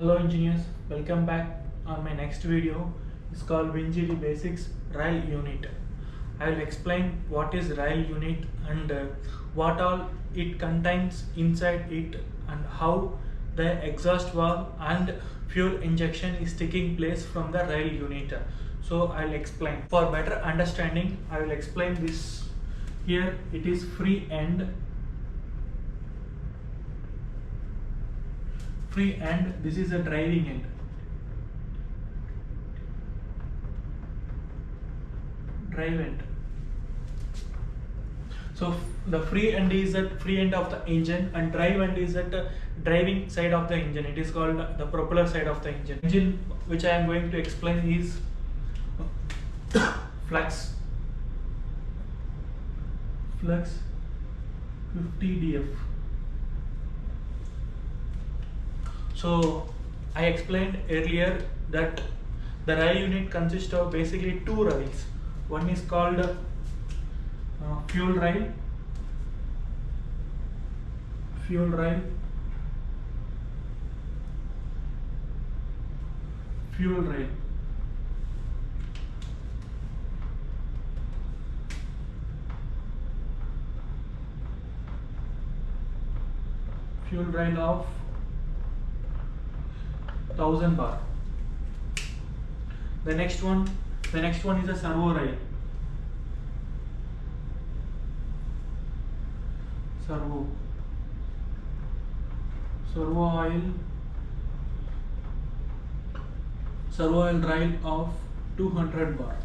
Hello engineers, welcome back on my next video. It's called Winterthurgasanddiesel Basics Rail Unit. I will explain what is rail unit and what all it contains inside it and how the exhaust valve and fuel injection is taking place from the rail unit. So I'll explain. For better understanding, I will explain this. Here it is free end. This is a driving end. Drive end. So the free end is at free end of the engine and drive end is at the driving side of the engine. It is called the propeller side of the engine. Engine which I am going to explain is flux 50 df. So I explained earlier that the rail unit consists of basically two rails. One is called fuel rail, fuel rail of 1000 bar. The next one is a servo rail. Servo oil rail of 200 bar.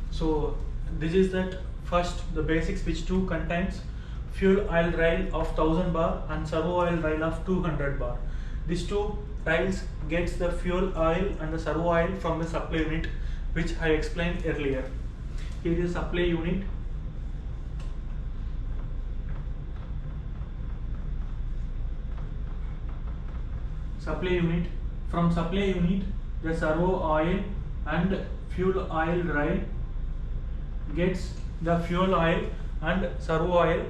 So this is that first the basics which two contains fuel oil rail of 1000 bar and servo oil rail of 200 bar. These two rails gets the fuel oil and the servo oil from the supply unit, which I explained earlier. Here is supply unit. From supply unit, the servo oil and fuel oil rail gets the fuel oil and servo oil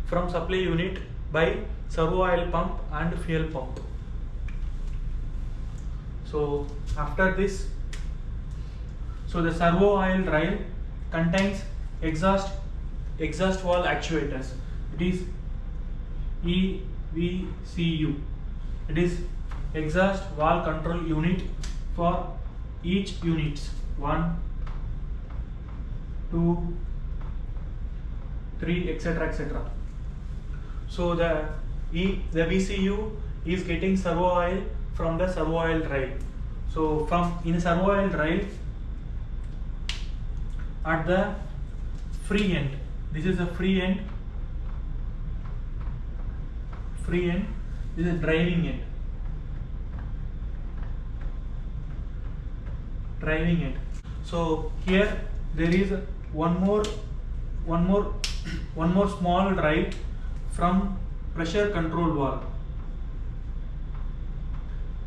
from supply unit by servo oil pump and fuel pump. So after this, so the servo oil rail contains exhaust valve actuators. It is EVCU. It is exhaust valve control unit for each units 1, 2, 3, etc. So the VCU is getting servo oil from the servo oil rail. So in servo oil rail, at the free end, this is a free end. This is driving end. So here there is one more small rail from pressure control valve.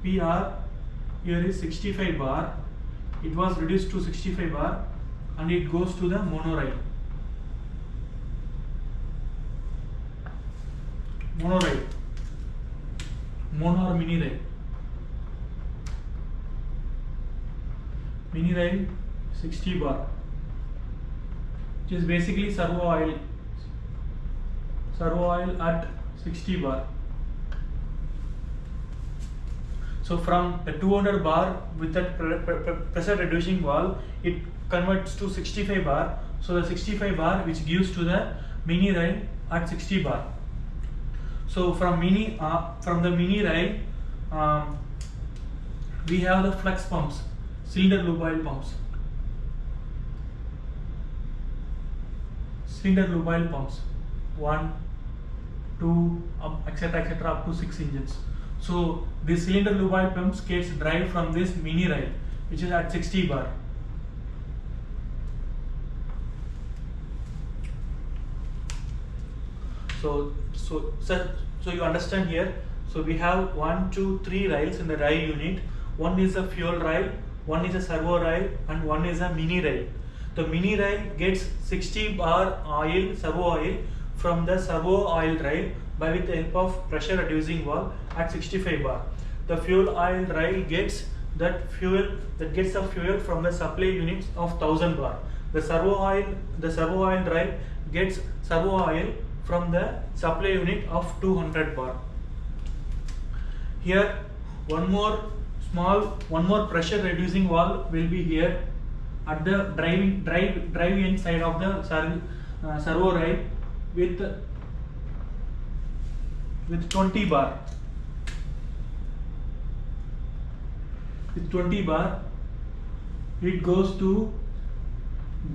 PR here is 65 bar. It was reduced to 65 bar and it goes to the mono rail. Mono or mini rail. Mini rail 60 bar, which is basically servo oil at 60 bar. So from the 200 bar with that pressure reducing valve, it converts to 65 bar. So the 65 bar which gives to the mini rail at 60 bar. So from the mini rail, we have the flux pumps, cylinder lube oil pumps. Cylinder lube oil pumps 1, 2, etc. up to 6 engines. So this cylinder lube oil pumps gets drive from this mini rail, which is at 60 bar. So you understand here. So we have 1, 2, 3 rails in the rail unit. One is a fuel rail, one is a servo rail, and one is a mini rail. The mini rail gets 60 bar servo oil from the servo oil rail with the help of pressure reducing valve at 65 bar. the fuel oil rail gets the fuel from the supply units of 1000 bar. The servo oil rail gets servo oil from the supply unit of 200 bar. Here one more pressure reducing valve will be here at the drive end side of the servo rail with 20 bar. With 20 bar, it goes to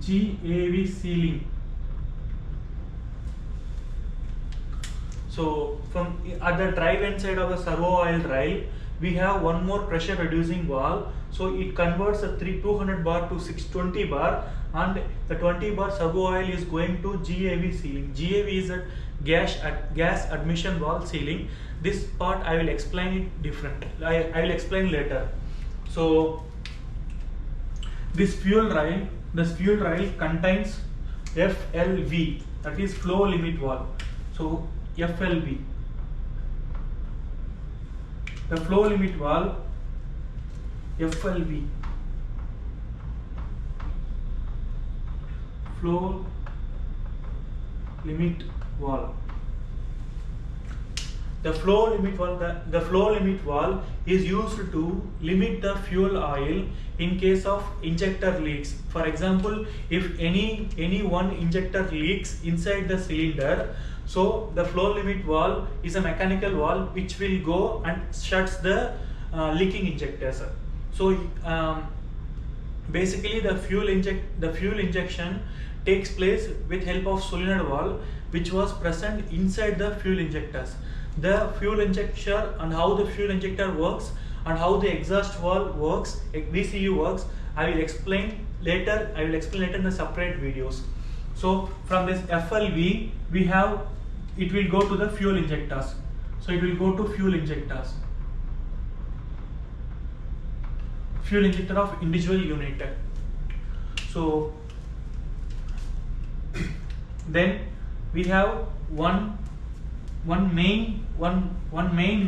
GAV sealing. So from at the drive end side of the servo oil rail, we have one more pressure reducing valve. So it converts the 200 bar to 620 bar, and the 20 bar servo oil is going to GAV sealing. GAV is a gas admission valve sealing. This part I will explain it different. I will explain later. So this fuel rail contains FLV, that is flow limit valve. So FLV, the flow limit valve, FLV, flow limit valve. The flow limit valve is used to limit the fuel oil in case of injector leaks. For example, if any one injector leaks inside the cylinder, so the flow limit valve is a mechanical valve which will go and shuts the leaking injectors. So basically the fuel injection takes place with help of solenoid valve which was present inside the fuel injectors. The fuel injector and how the fuel injector works and how the exhaust valve works, VCU works, I will explain later in the separate videos. So from this FLV we have, it will go to the fuel injectors. So it will go to fuel injectors, fuel injector of individual unit. So then we have one main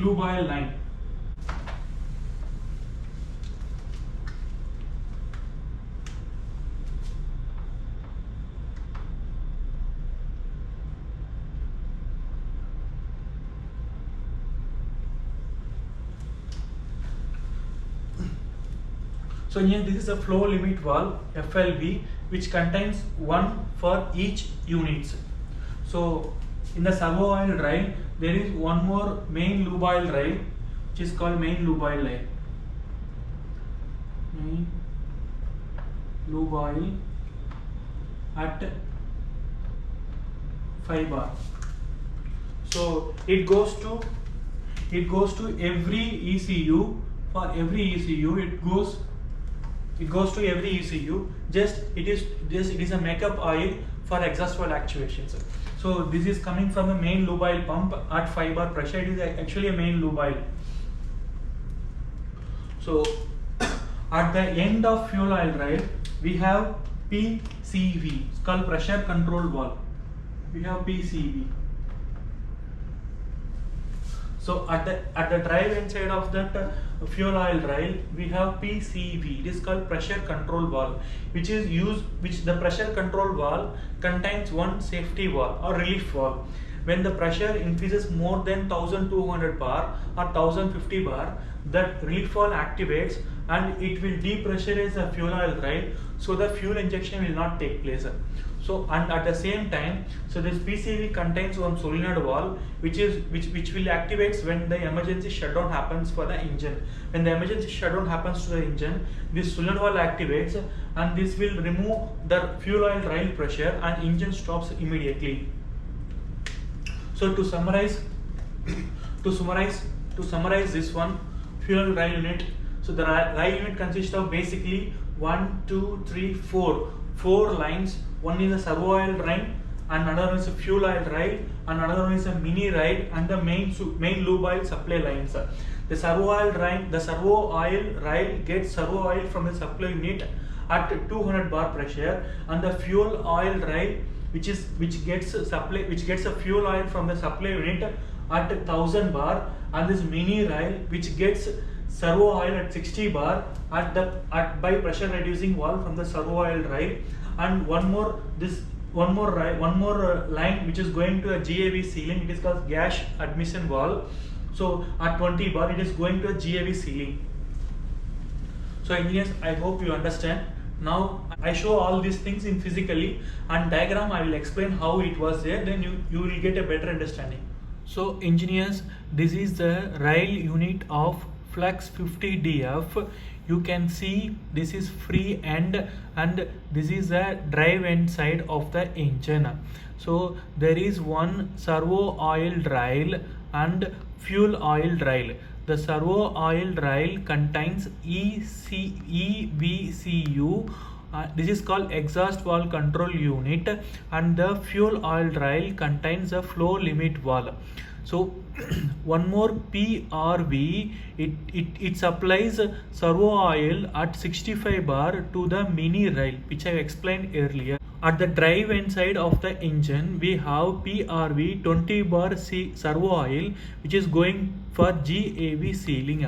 lube oil line. So here this is a flow limit valve FLV which contains one for each unit. So in the servo oil rail there is one more main lube oil rail which is called main lube oil line. Main lube oil at 5 bar. So it goes to every ECU. For every ECU it goes to every ECU. It is a makeup oil for exhaust valve actuations. So this is coming from the main lube oil pump at 5 bar pressure. It is actually a main lube oil. So at the end of fuel oil rail we have PCV, it's called pressure control valve. We have PCV. So at the drive inside of that fuel oil rail we have PCV. It is called pressure control valve, which the pressure control valve contains one safety valve or relief valve. When the pressure increases more than 1200 bar or 1050 bar, that relief valve activates and it will depressurize the fuel oil rail, so the fuel injection will not take place. So and at the same time, so this PCV contains one solenoid valve which will activates when the emergency shutdown happens for the engine. When the emergency shutdown happens to the engine, this solenoid valve activates and this will remove the fuel oil rail pressure and engine stops immediately. So to summarize this one, fuel rail unit. So the rail unit consists of basically 4 lines. One is a servo oil rail, and another is a fuel oil rail, and another one is a mini rail, and the main lube oil supply lines. The servo oil rail gets servo oil from the supply unit at 200 bar pressure, and the fuel oil rail which gets a fuel oil from the supply unit at 1000 bar, and this mini rail which gets servo oil at 60 bar by pressure reducing valve from the servo oil rail, and one more line which is going to a GAV sealing. It is called gas admission valve. So at 20 bar it is going to a GAV sealing. So engineers, I hope you understand. Now I show all these things in physically, and diagram I will explain how it was there, then you will get a better understanding. So engineers, this is the rail unit of Flux 50DF. You can see this is free end and this is the drive end side of the engine. So there is one servo oil rail and fuel oil rail. The servo oil rail contains EVCU. This is called exhaust valve control unit, and the fuel oil rail contains a flow limit valve. So one more PRV, it supplies servo oil at 65 bar to the mini rail, which I explained earlier. At the drive end side of the engine, we have PRV 20 bar servo oil, which is going for GAV sealing.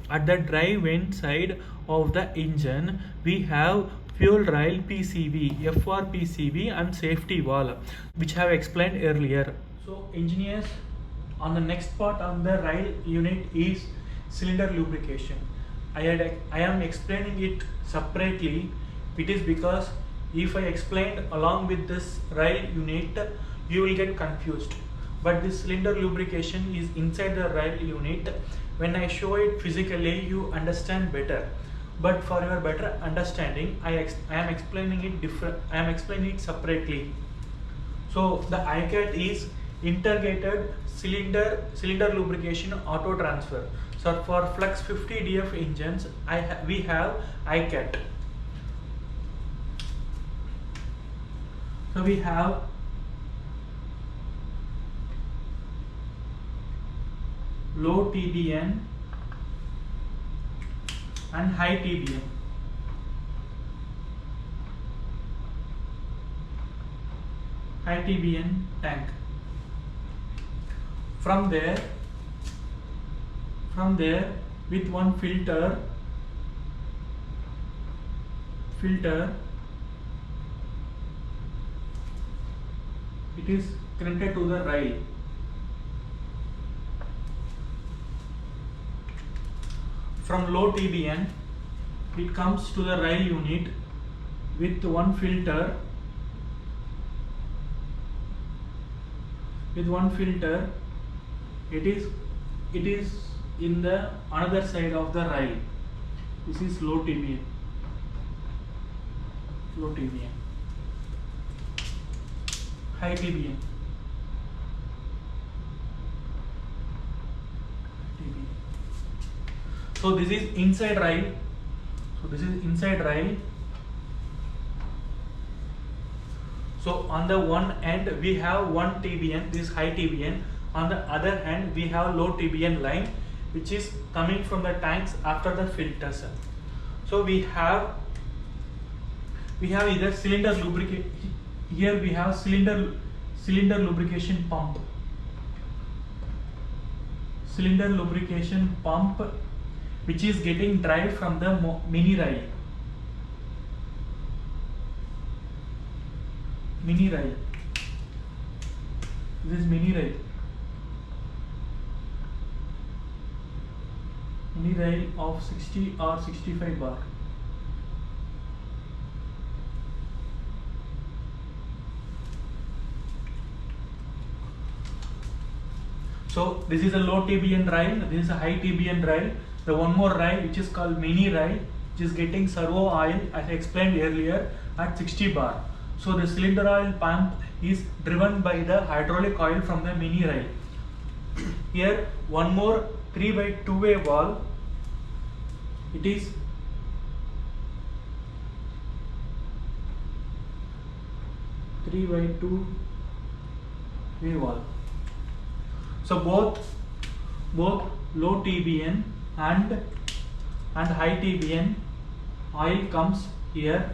At the drive end side of the engine, we have fuel rail PCV, FRPCV and safety valve, which I have explained earlier. So engineers, on the next part of the rail unit is cylinder lubrication. I am explaining it separately. It is because if I explained along with this rail unit, you will get confused. But this cylinder lubrication is inside the rail unit. When I show it physically, you understand better. But for your better understanding, I am explaining it different. I am explaining it separately. So the ICAT is integrated cylinder lubrication auto transfer. So for Flux 50DF engines, we have ICAT. So we have low TBN and high TBN. High TBN tank. From there with one filter it is connected to the rail. From low TBN it comes to the rail unit with one filter. It is in the another side of the rail. This is low TBN. High TBN. So this is inside rail. So on the one end we have one TBN, this high TBN. On the other hand we have low TBN line, which is coming from the tanks after the filters. So we have either cylinder lubrication. Here we have cylinder lubrication pump. Cylinder lubrication pump, which is getting drive from the mini rail. This is mini rail. Mini rail of 60 or 65 bar. So this is a low TBN rail, this is a high TBN rail. The one more rail which is called mini rail, which is getting servo oil, as I explained earlier, at 60 bar. So the cylinder oil pump is driven by the hydraulic oil from the mini rail. Here one more 3x2-way valve. It is two-way valve. So both low TBN and high TBN oil comes here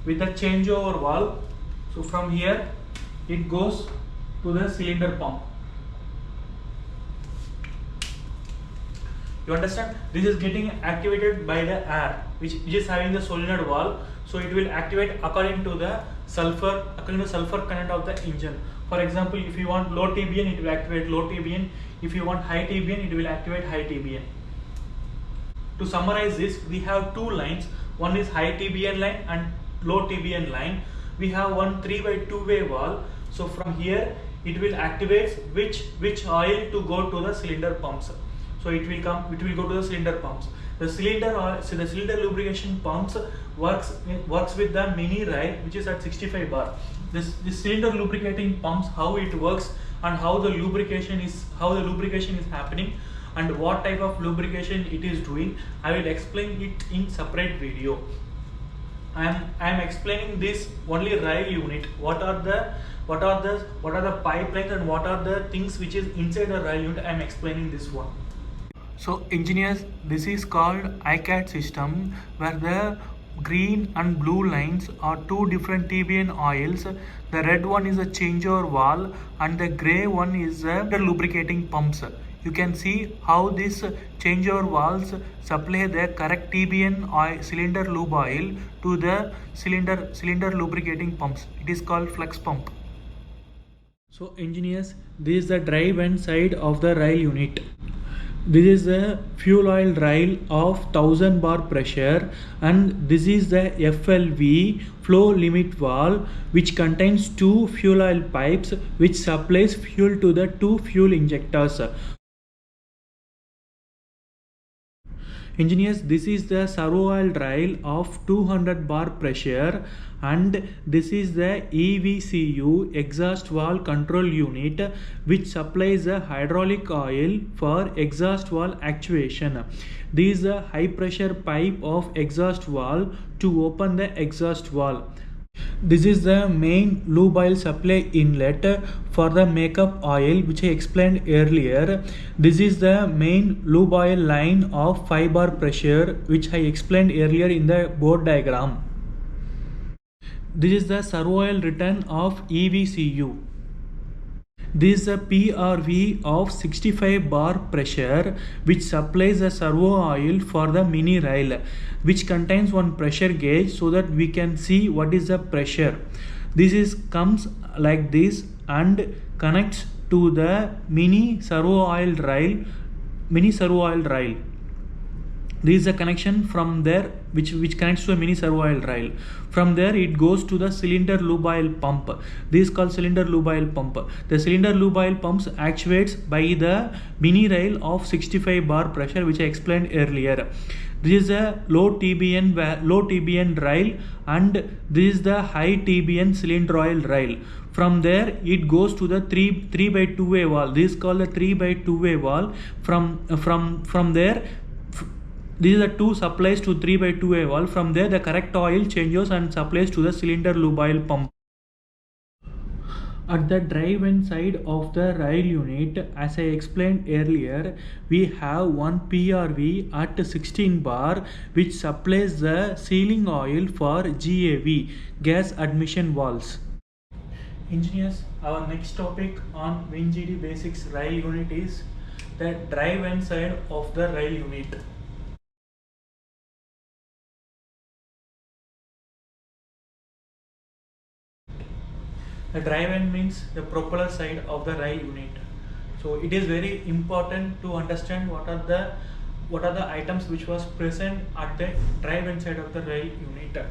with a changeover valve. So from here it goes to the cylinder pump. You understand? This is getting activated by the air, which is having the solenoid valve. So it will activate according to the sulfur content of the engine. For example, if you want low TBN, it will activate low TBN. If you want high TBN, it will activate high TBN. To summarize this, we have two lines. One is high TBN line and low TBN line. We have one 3x2-way valve. So from here, it will activate which oil to go to the cylinder pumps. So it will go to the cylinder pumps. The cylinder oil, so the cylinder lubrication pumps works with the mini rail, which is at 65 bar. This cylinder lubricating pumps, how it works and how the lubrication is happening and what type of lubrication it is doing, I will explain it in separate video. I am explaining this only rail unit. What are the pipelines and what are the things which is inside the rail unit. I am explaining this one. So engineers, this is called ICAT system, where the green and blue lines are two different TBN oils. The red one is a changeover valve and the grey one is the lubricating pumps. You can see how this changeover valves supply the correct TBN oil, cylinder lube oil to the cylinder lubricating pumps. It is called flex pump. So engineers, this is the drive and side of the rail unit. This is the fuel oil rail of 1000 bar pressure, and this is the FLV flow limit valve, which contains two fuel oil pipes which supplies fuel to the two fuel injectors. Engineers, this is the servo oil rail of 200 bar pressure, and this is the EVCU exhaust valve control unit, which supplies the hydraulic oil for exhaust valve actuation. This is a high pressure pipe of exhaust valve to open the exhaust valve. This is the main lube oil supply inlet for the makeup oil, which I explained earlier. This is the main lube oil line of 5 bar pressure, which I explained earlier in the board diagram. This is the servo oil return of EVCU. This is a PRV of 65 bar pressure, which supplies the servo oil for the mini rail, which contains one pressure gauge so that we can see what is the pressure. This comes like this and connects to the mini servo oil rail. This is a connection from there which connects to a mini servo oil rail. From there it goes to the cylinder lube oil pump. This is called cylinder lube oil pump. The cylinder lube oil pumps actuates by the mini rail of 65 bar pressure, which I explained earlier. This is a low TBN rail, and this is the high TBN cylinder oil rail. From there it goes to the 3x2-way valve. This is called the 3x2-way valve. From there, these are two supplies to 3x2-way valve. From there the correct oil changes and supplies to the cylinder lube oil pump. At the drive and side of the rail unit, as I explained earlier, we have one PRV at 16 bar, which supplies the sealing oil for GAV, gas admission valves. Engineers, our next topic on WinGD Basics rail unit is the drive and side of the rail unit. The drive end means the propeller side of the rail unit. So it is very important to understand what are the items which was present at the drive end side of the rail unit.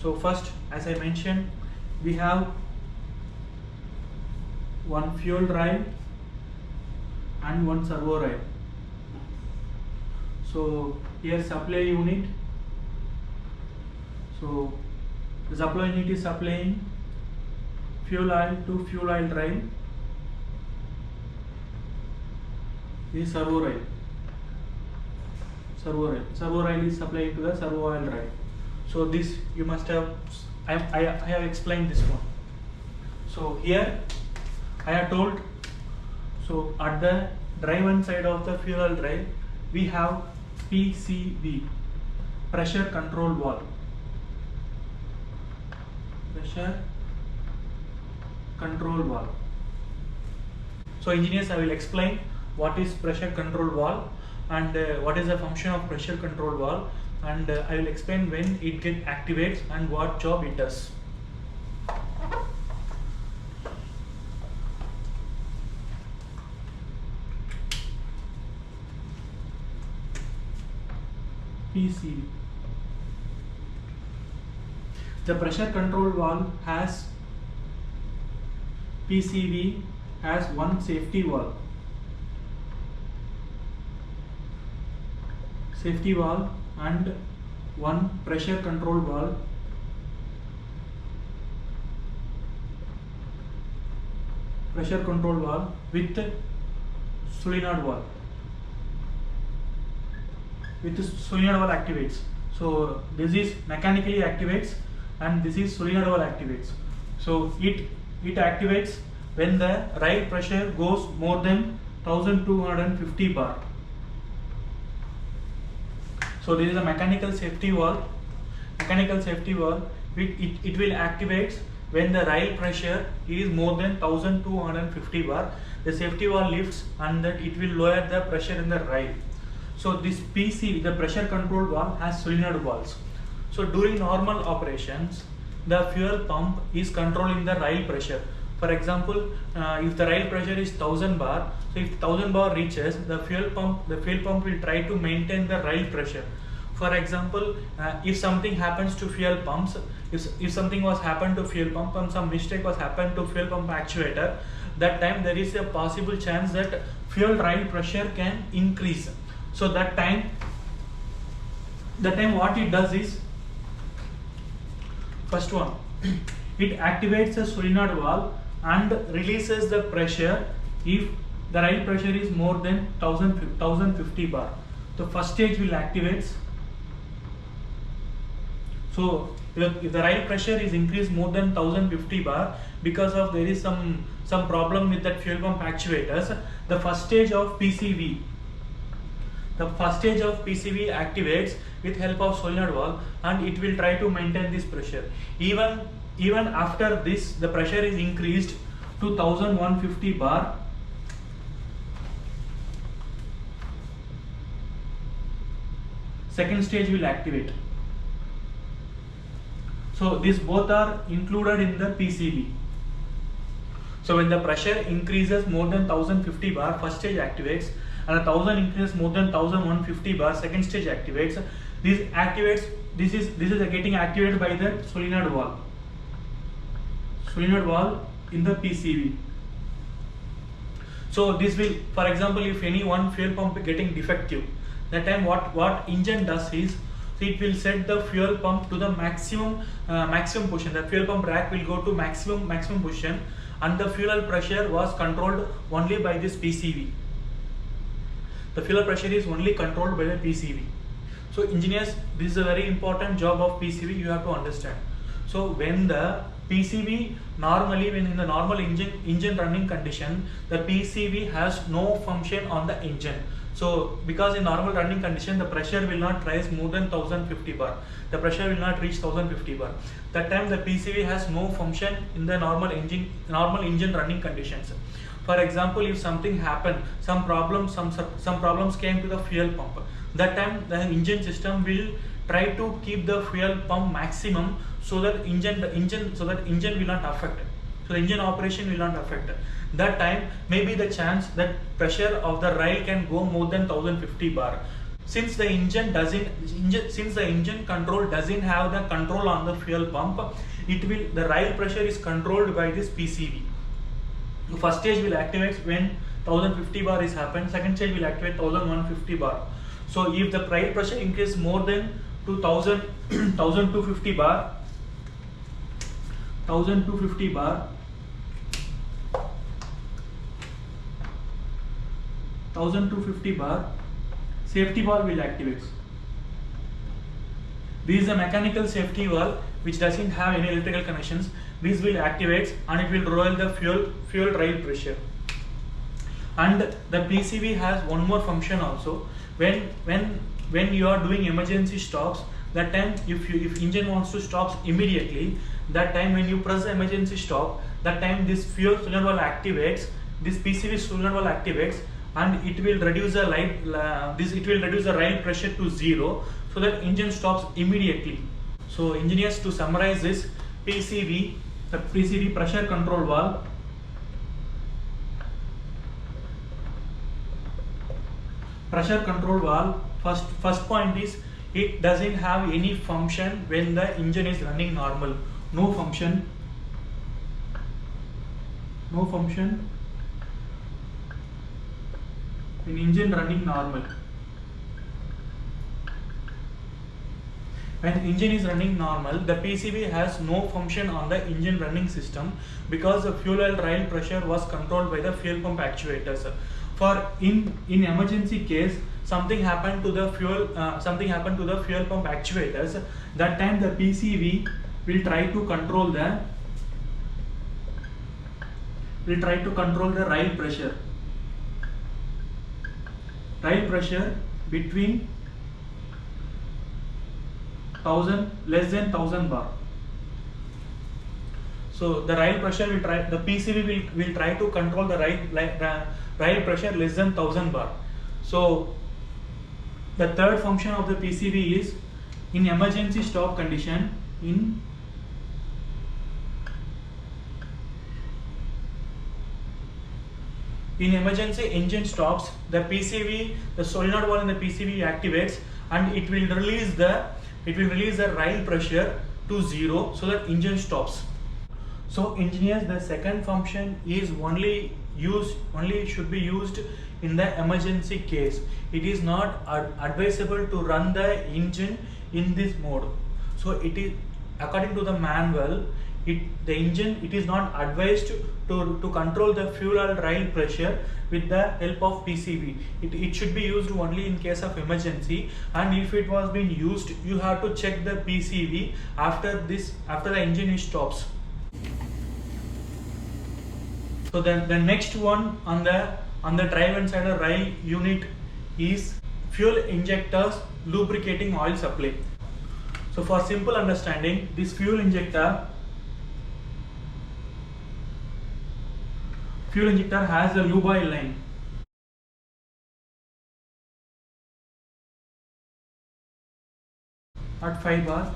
So first, as I mentioned, we have one fuel rail and one servo rail. So here supply unit. So the supply unit is supplying fuel oil to fuel oil rail. This is servo rail. Servo rail is supplying to the servo oil rail. So this you must have, I have explained this one. So here I have told, so at the drive and side of the fuel oil rail, we have PCV, pressure control valve. Pressure control valve. So engineers, I will explain what is pressure control valve. and what is the function of pressure control valve, and I will explain when it activates and what job it does. PCV. The pressure control valve has PCV has one safety valve. And one pressure control valve. Pressure control valve with solenoid valve. With solenoid valve activates. So this is mechanically activates and this is solenoid valve activates. So it activates when the rail pressure goes more than 1250 bar. So this is a mechanical safety valve. It will activate when the rail pressure is more than 1250 bar. The safety valve lifts and that it will lower the pressure in the rail. So this PCV, the pressure control valve, has solenoid valves. So during normal operations, the fuel pump is controlling the rail pressure. For example, if the rail pressure is 1000 bar, so if 1000 bar reaches, the fuel pump will try to maintain the rail pressure. For example, if something happens to fuel pumps, if something was happened to fuel pump and some mistake was happened to fuel pump actuator, that time there is a possible chance that fuel rail pressure can increase. So that time what it does is, first one, it activates a solenoid valve and releases the pressure if the rail pressure is more than 1050 bar. The first stage will activate. So if the rail pressure is increased more than 1050 bar because of there is some problem with that fuel pump actuators, the first stage of PCV activates with help of solenoid valve and it will try to maintain this pressure. Even after this, the pressure is increased to 1150 bar. Second stage will activate. So these both are included in the PCV. So when the pressure increases more than 1050 bar, first stage activates, and 1000 increases more than 1150 bar, second stage activates. This is getting activated by the solenoid valve in the PCV. So this will, for example, if any one fuel pump getting defective, that time what engine does is, so it will set the fuel pump to the maximum position. The fuel pump rack will go to maximum position, and the fuel pressure was controlled only by this PCV. The fuel pressure is only controlled by the PCV. So engineers, this is a very important job of PCV, you have to understand. So when the PCV, normally when in the normal engine running condition, the PCV has no function on the engine. So because in normal running condition, the pressure will not rise more than 1050 bar. The pressure will not reach 1050 bar. That time the PCV has no function in the normal engine running conditions. For example, if something happened, some problems came to the fuel pump, that time the engine system will try to keep the fuel pump maximum so that engine will not affect. So the engine operation will not affect. That time maybe the chance that pressure of the rail can go more than 1050 bar. Since the engine control doesn't have the control on the fuel pump, the rail pressure is controlled by this PCV. The first stage will activate when 1050 bar is happened. Second stage will activate 1150 bar. So if the rail pressure increases more than 1250 bar, 1250 bar, 1250 bar, safety valve will activate. This is a mechanical safety valve which doesn't have any electrical connections. This will activate and it will lower the fuel rail pressure. And the PCV has one more function also. When you are doing emergency stops, that time if engine wants to stop immediately, that time when you press the emergency stop, that time this fuel solenoid valve activates, this PCV solenoid valve activates, and it will reduce the rail pressure to 0, so that engine stops immediately. So engineers, to summarize this, PCV, the PCV pressure control valve, first point is it doesn't have any function when the engine is running normal. No function in engine running normal. When engine is running normal, the PCB has no function on the engine running system, because the fuel oil rail pressure was controlled by the fuel pump actuators. For in emergency case, something happened to the fuel pump actuators, that time the PCB will try to control the rail pressure between less than 1000 bar. So the rail pressure the PCB will try to control the rail pressure less than 1000 bar. So the third function of the PCB is in emergency stop condition. In emergency engine stops, the solenoid valve in the PCB activates, and it will release the rail pressure to 0, so that engine stops. So engineers, the second function is only should be used in the emergency case. It is not advisable to run the engine in this mode. So it is, according to the manual, it is not advised to control the fuel oil rail pressure with the help of PCB. It should be used only in case of emergency, and if it was being used, you have to check the PCB after the engine stops. So then the next one on the drive and side of rail unit is fuel injectors lubricating oil supply. So for simple understanding, this fuel injector has a lube oil line. At 5 bar.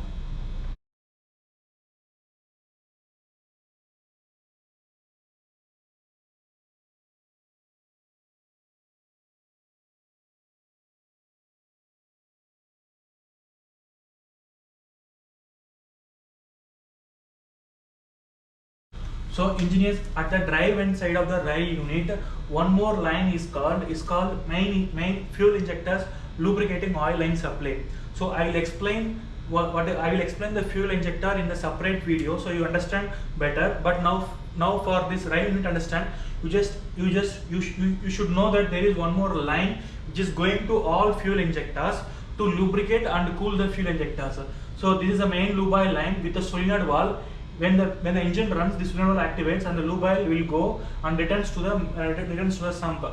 So engineers, at the drive end side of the rail unit, one more line is called main fuel injectors lubricating oil line supply. So I will explain the fuel injector in the separate video, so you understand better. But now for this rail unit, understand, you should know that there is one more line which is going to all fuel injectors to lubricate and cool the fuel injectors. So this is the main lube oil line with the solenoid valve. When the engine runs, this solenoid valve activates and the lube oil will go and returns to the sump.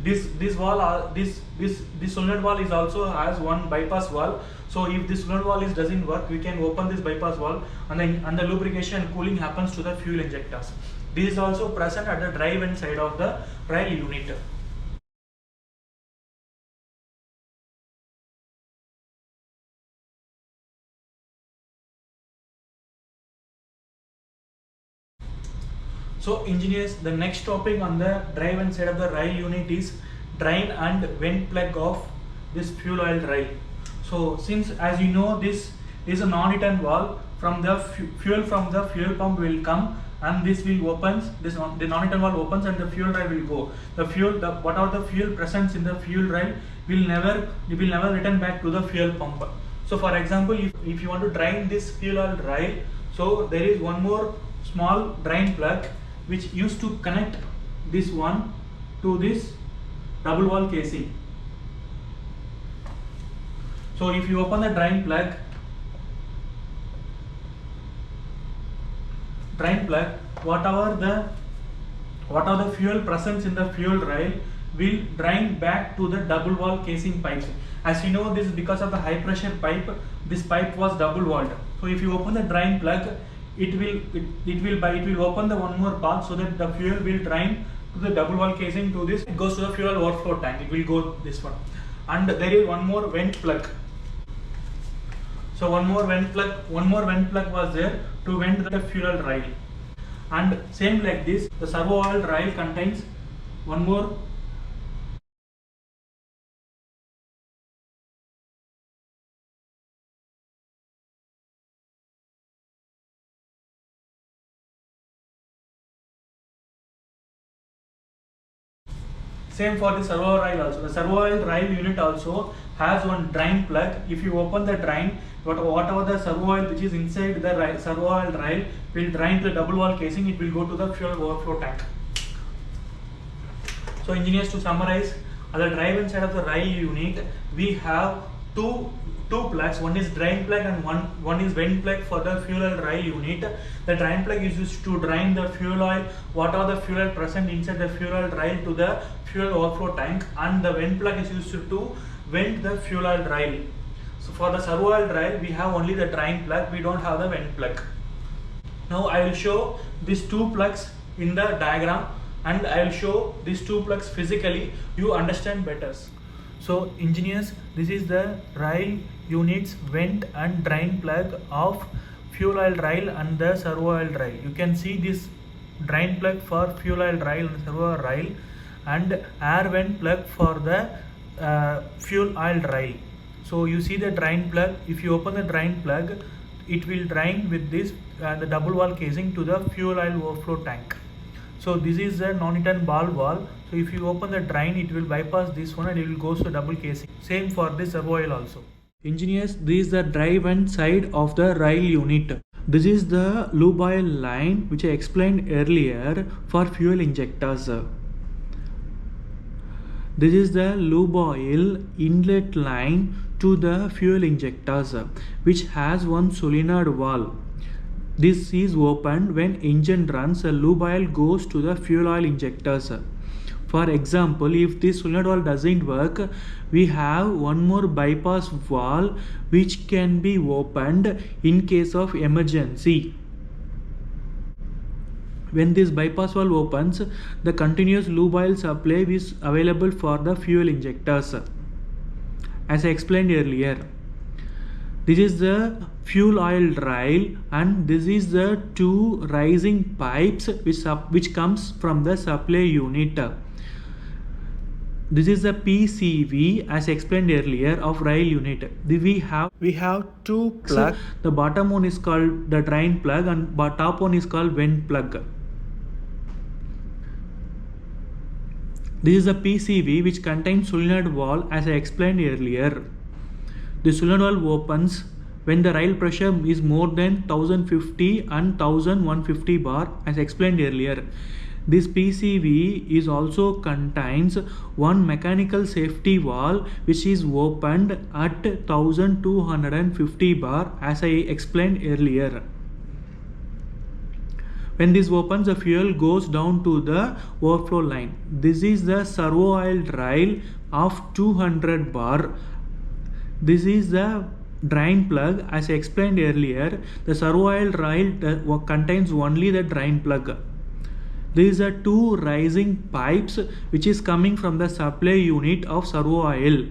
This solenoid valve is also has one bypass valve. So if this solenoid valve doesn't work, we can open this bypass valve, and the lubrication and cooling happens to the fuel injectors. This is also present at the drive end side of the rail unit. So engineers, the next topic on the drive and side of the rail unit is drain and vent plug of this fuel oil rail. So since, as you know, this is a non-return valve, from the fuel from the fuel pump will come, and this will opens, the non-return valve opens and the fuel rail will go. Whatever the fuel presence in the fuel rail will never return back to the fuel pump. So for example, if you want to drain this fuel oil rail, so there is one more small drain plug which used to connect this one to this double wall casing. So if you open the drain plug, whatever the fuel presence in the fuel rail will drain back to the double wall casing pipes. As you know, this is because of the high pressure pipe. This pipe was double walled. So if you open the drain plug, it will open the one more path, so that the fuel will drain to the double wall casing to this. It goes to the fuel overflow tank. It will go this one. And there is one more vent plug. So one more vent plug was there to vent the fuel rail. And same like this, the servo oil rail contains one more same for the servo rail also. The servo oil rail unit also has one drain plug. If you open the drain, whatever the servo oil which is inside the servo oil rail will drain to the double wall casing. It will go to the fuel overflow tank. So engineers, to summarize, at the drive side of the rail unit, we have two plugs. One is drain plug and one is vent plug for the fuel oil rail unit. The drain plug is used to drain the fuel oil, whatever the fuel oil present inside the fuel oil rail to the fuel overflow tank, and the vent plug is used to vent the fuel oil rail. So for the servo oil rail, we have only the drain plug, we don't have the vent plug. Now I will show these two plugs in the diagram, and I will show these two plugs physically. You understand better. So engineers, this is the rail unit's vent and drain plug of fuel oil rail and the servo oil rail. You can see this drain plug for fuel oil rail and servo oil rail, and air vent plug for the fuel oil rail. So you see the drain plug. If you open the drain plug, it will drain with this the double wall casing to the fuel oil overflow tank. So this is the non-return ball valve. So if you open the drain, it will bypass this one and it will go to double casing. Same for the servo oil also. Engineers, this is the drive and side of the rail unit. This is the lube oil line which I explained earlier for fuel injectors. This is the lube oil inlet line to the fuel injectors, which has one solenoid valve. This is opened when engine runs. A lube oil goes to the fuel oil injectors. For example, if this solenoid valve doesn't work, we have one more bypass valve which can be opened in case of emergency. When this bypass valve opens, the continuous lube oil supply is available for the fuel injectors. As I explained earlier, this is the fuel oil rail, and this is the two rising pipes which comes from the supply unit. This is the PCV, as explained earlier, of rail unit. We have two plugs. The bottom one is called the drain plug and top one is called vent plug. This is a PCV which contains solenoid valve, as I explained earlier. The solenoid valve opens when the rail pressure is more than 1050 and 1150 bar, as explained earlier. This PCV is also contains one mechanical safety valve which is opened at 1250 bar, as I explained earlier. When this opens, the fuel goes down to the overflow line. This is the servo oil rail of 200 bar. This is the drain plug, as I explained earlier. The servo oil rail contains only the drain plug. These are two rising pipes which is coming from the supply unit of servo oil.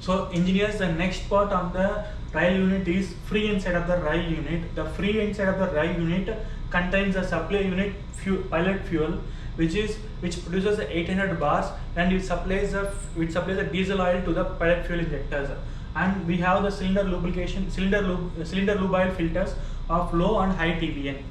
So engineers, the next part on the rail unit is free inside of the rail unit. The free inside of the rail unit contains the supply unit pilot fuel which produces 800 bars, and it supplies the diesel oil to the pilot fuel injectors. And we have the cylinder lube oil filters of low and high TBN.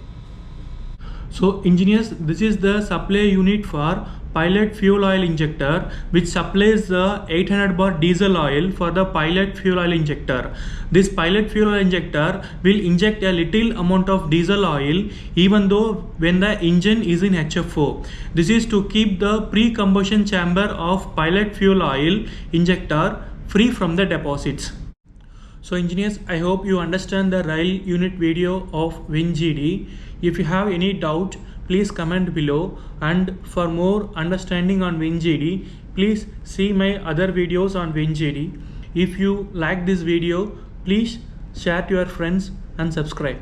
So engineers, this is the supply unit for pilot fuel oil injector, which supplies the 800 bar diesel oil for the pilot fuel oil injector. This pilot fuel oil injector will inject a little amount of diesel oil even though when the engine is in HFO. This is to keep the pre-combustion chamber of pilot fuel oil injector free from the deposits. So engineers, I hope you understand the rail unit video of WinGD. If you have any doubt, please comment below, and for more understanding on WinGD, please see my other videos on WinGD. If you like this video, please share to your friends and subscribe.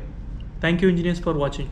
Thank you engineers for watching.